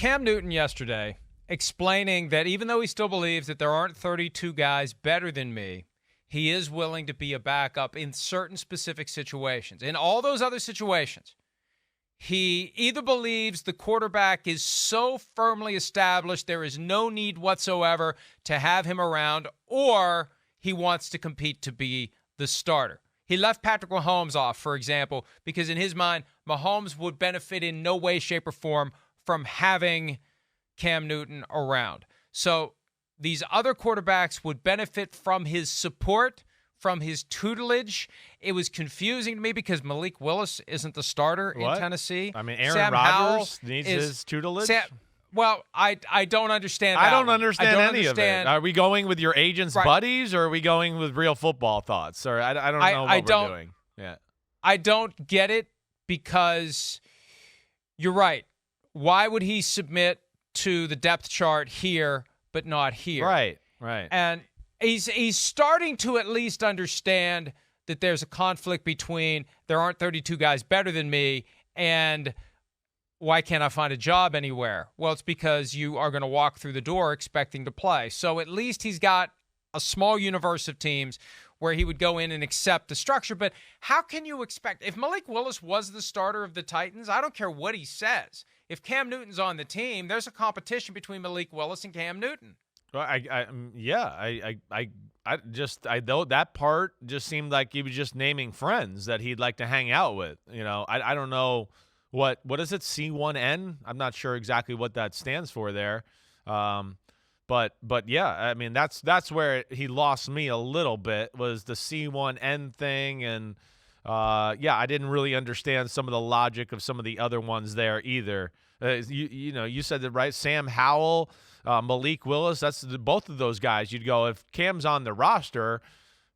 Cam Newton yesterday explaining that even though he still believes that there aren't 32 guys better than me, he is willing to be a backup in certain specific situations. In all those other situations, he either believes the quarterback is so firmly established there is no need whatsoever to have him around, or he wants to compete to be the starter. He left Patrick Mahomes off, for example, because in his mind, Mahomes would benefit in no way, shape, or form from having Cam Newton around. So these other quarterbacks would benefit from his support, from his tutelage. It was confusing to me because Malik Willis isn't the starter in Tennessee. I mean, Aaron Sam Rodgers needs his tutelage? I don't understand that. I don't understand any of it. Are we going with your agent's buddies, or are we going with real football thoughts? Or I don't know what we're doing. Yeah, I don't get it because you're right. Why would he submit to the depth chart here but not here? Right. And he's starting to at least understand that there's a conflict between there aren't 32 guys better than me and why can't I find a job anywhere? Well, it's because you are going to walk through the door expecting to play. So at least he's got a small universe of teams where he would go in and accept the structure. But how can you expect, if Malik Willis was the starter of the Titans, I don't care what he says. If Cam Newton's on the team, there's a competition between Malik Willis and Cam Newton. Well, though that part just seemed like he was just naming friends that he'd like to hang out with. You know, I don't know what is it, C1N? I'm not sure exactly what that stands for there. But yeah, I mean that's where he lost me a little bit, was the C1N thing, and I didn't really understand some of the logic of some of the other ones there either. You said that right, Sam Howell, Malik Willis, that's both of those guys. You'd go, if Cam's on the roster,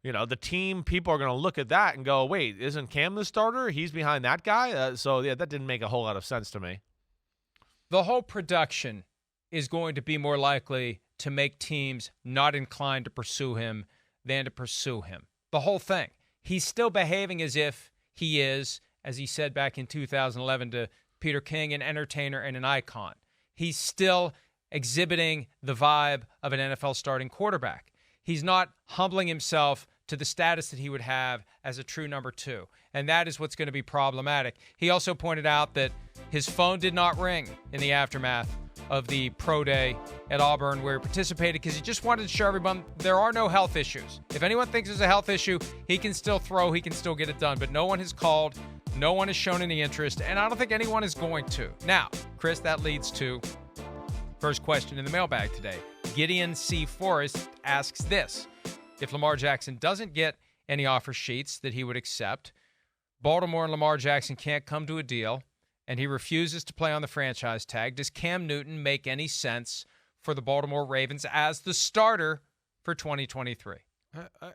the team, people are going to look at that and go, wait, isn't Cam the starter? He's behind that guy? That didn't make a whole lot of sense to me. The whole production is going to be more likely to make teams not inclined to pursue him than to pursue him. The whole thing. He's still behaving as if he is, as he said back in 2011 to Peter King, an entertainer and an icon. He's still exhibiting the vibe of an NFL starting quarterback. He's not humbling himself to the status that he would have as a true number two. And that is what's going to be problematic. He also pointed out that his phone did not ring in the aftermath of the pro day at Auburn where he participated because he just wanted to show everyone there are no health issues. If anyone thinks there's a health issue, he can still throw, he can still get it done. But no one has called, no one has shown any interest, and I don't think anyone is going to. Now, Chris, that leads to first question in the mailbag today. Gideon C. Forrest asks this. If Lamar Jackson doesn't get any offer sheets that he would accept, Baltimore and Lamar Jackson can't come to a deal, and he refuses to play on the franchise tag, does Cam Newton make any sense for the Baltimore Ravens as the starter for 2023?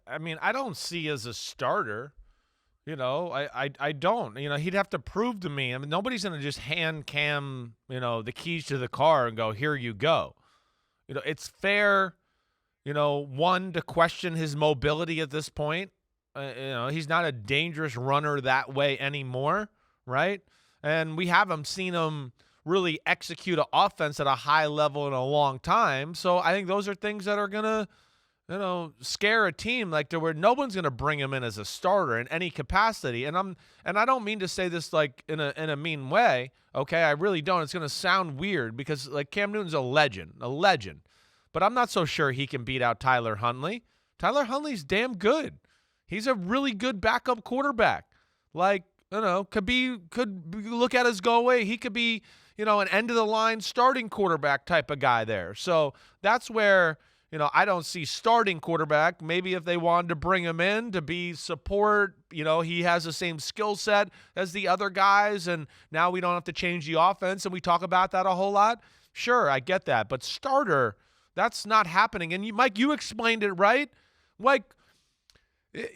I mean, I don't see as a starter. I don't. He'd have to prove to me. I mean, nobody's going to just hand Cam, the keys to the car and go, here you go. It's fair, one, to question his mobility at this point. He's not a dangerous runner that way anymore, right? And we haven't seen him really execute an offense at a high level in a long time. So I think those are things that are going to, scare a team like where no one's going to bring him in as a starter in any capacity. And I don't mean to say this like in a mean way. Okay. I really don't. It's going to sound weird because like Cam Newton's a legend, but I'm not so sure he can beat out Tyler Huntley. Tyler Huntley's damn good. He's a really good backup quarterback. Like, could look at his go away. He could be, an end of the line starting quarterback type of guy there. So that's where, I don't see starting quarterback. Maybe if they wanted to bring him in to be support, he has the same skill set as the other guys, and now we don't have to change the offense, and we talk about that a whole lot. Sure, I get that. But starter, that's not happening. And Mike, you explained it right. Like, I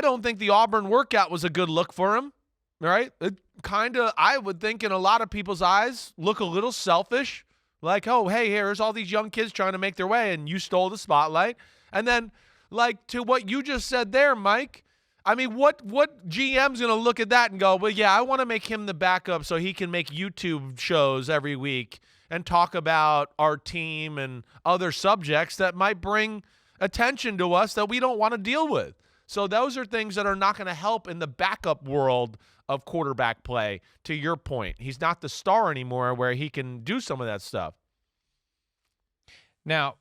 don't think the Auburn workout was a good look for him, right? It I would think in a lot of people's eyes, look a little selfish. Like, oh, hey, here's all these young kids trying to make their way, and you stole the spotlight. And then, like, to what you just said there, Mike, I mean, what GM's going to look at that and go, well, yeah, I want to make him the backup so he can make YouTube shows every week and talk about our team and other subjects that might bring attention to us that we don't want to deal with. So those are things that are not going to help in the backup world of quarterback play, to your point. He's not the star anymore where he can do some of that stuff. Now,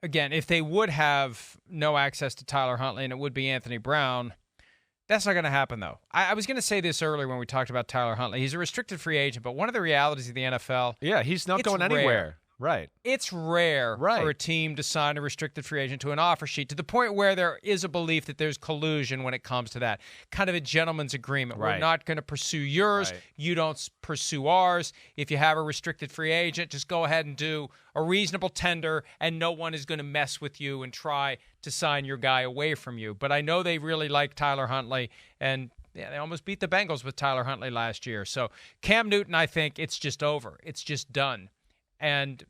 again, if they would have no access to Tyler Huntley and it would be Anthony Brown, that's not going to happen, though. I was going to say this earlier when we talked about Tyler Huntley. He's a restricted free agent, but one of the realities of the NFL, yeah, he's not going anywhere. Right. It's rare for a team to sign a restricted free agent to an offer sheet to the point where there is a belief that there's collusion when it comes to that. Kind of a gentleman's agreement. Right. We're not going to pursue yours. Right. You don't pursue ours. If you have a restricted free agent, just go ahead and do a reasonable tender, and no one is going to mess with you and try to sign your guy away from you. But I know they really like Tyler Huntley, and yeah, they almost beat the Bengals with Tyler Huntley last year. So Cam Newton, I think it's just over. It's just done. And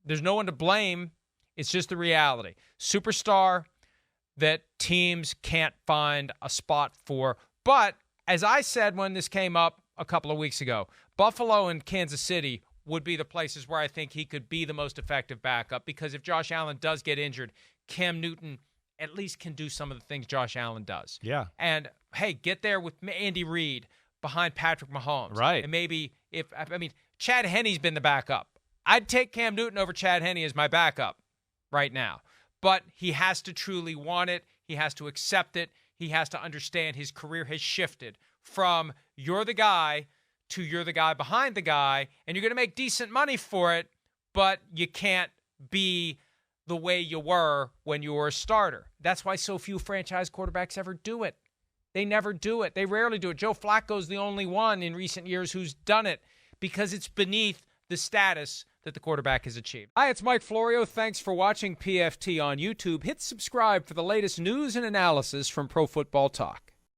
there's no one to blame. It's just the reality. Superstar that teams can't find a spot for. But as I said when this came up a couple of weeks ago, Buffalo and Kansas City would be the places where I think he could be the most effective backup, because if Josh Allen does get injured, Cam Newton at least can do some of the things Josh Allen does. Yeah. And, hey, get there with Andy Reid behind Patrick Mahomes. Right. And maybe Chad Henne's been the backup. I'd take Cam Newton over Chad Henne as my backup right now. But he has to truly want it. He has to accept it. He has to understand his career has shifted from you're the guy to you're the guy behind the guy, and you're going to make decent money for it, but you can't be the way you were when you were a starter. That's why so few franchise quarterbacks ever do it. They never do it. They rarely do it. Joe Flacco's the only one in recent years who's done it because it's beneath the status that the quarterback has achieved. Hi, it's Mike Florio. Thanks for watching PFT on YouTube. Hit subscribe for the latest news and analysis from Pro Football Talk.